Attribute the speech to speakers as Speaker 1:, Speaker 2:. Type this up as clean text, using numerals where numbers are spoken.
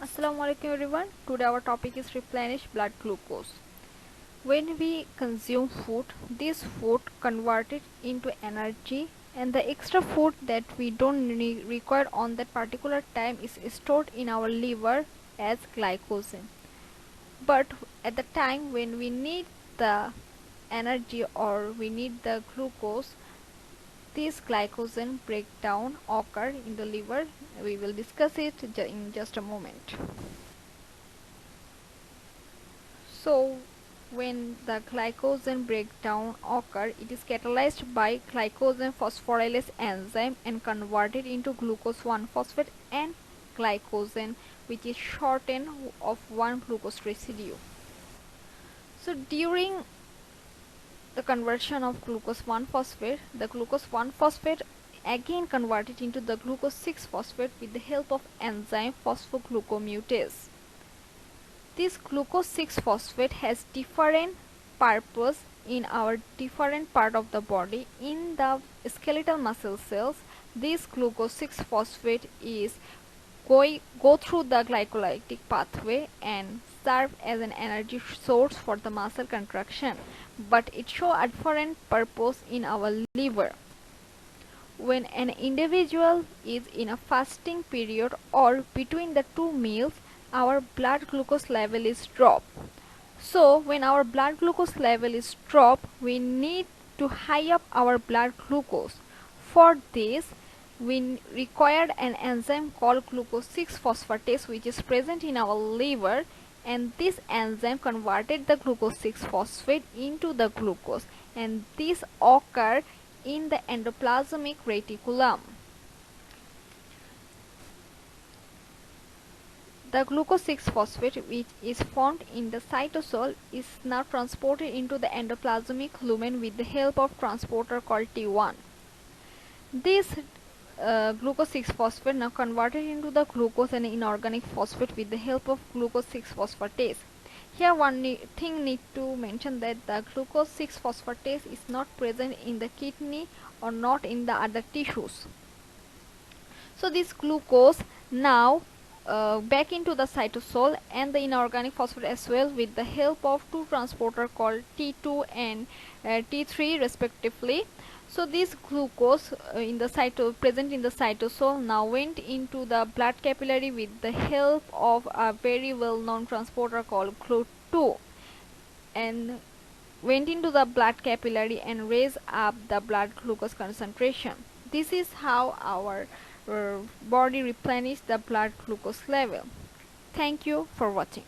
Speaker 1: Assalamualaikum everyone. Today our topic is replenish blood glucose. When we consume food, this food converted into energy and the extra food that we don't require on that particular time is stored in our liver as glycogen. But at the time when we need the energy or we need the glucose, this glycogen breakdown occur in the liver. We will discuss it in just a moment. So when the glycogen breakdown occurs, it is catalyzed by glycogen phosphorylase enzyme and converted into glucose 1-phosphate and glycogen, which is shortened of one glucose residue. So during the conversion of glucose 1-phosphate, the glucose 1-phosphate again converted into the glucose 6-phosphate with the help of enzyme phosphoglucomutase. This glucose 6-phosphate has different purpose in our different part of the body. In the skeletal muscle cells, this glucose 6-phosphate is go through the glycolytic pathway and serve as an energy source for the muscle contraction, but it show a different purpose in our liver. When an individual is in a fasting period or between the two meals, our blood glucose level is dropped. So when our blood glucose level is dropped, we need to high up our blood glucose. For this, we required an enzyme called glucose 6-phosphatase, which is present in our liver, and this enzyme converted the glucose 6-phosphate into the glucose, and this occurred in the endoplasmic reticulum. The glucose 6-phosphate, which is found in the cytosol, is now transported into the endoplasmic lumen with the help of transporter called T1. This glucose 6-phosphate now converted into the glucose and inorganic phosphate with the help of glucose 6-phosphatase. Here one thing need to mention that the glucose 6-phosphatase is not present in the kidney or not in the other tissues. So this glucose now back into the cytosol and the inorganic phosphate as well with the help of two transporter called T2 and T3 respectively. So this glucose present in the cytosol now went into the blood capillary with the help of a very well known transporter called GLUT2 and went into the blood capillary and raised up the blood glucose concentration. This is how our body replenishes the blood glucose level. Thank you for watching.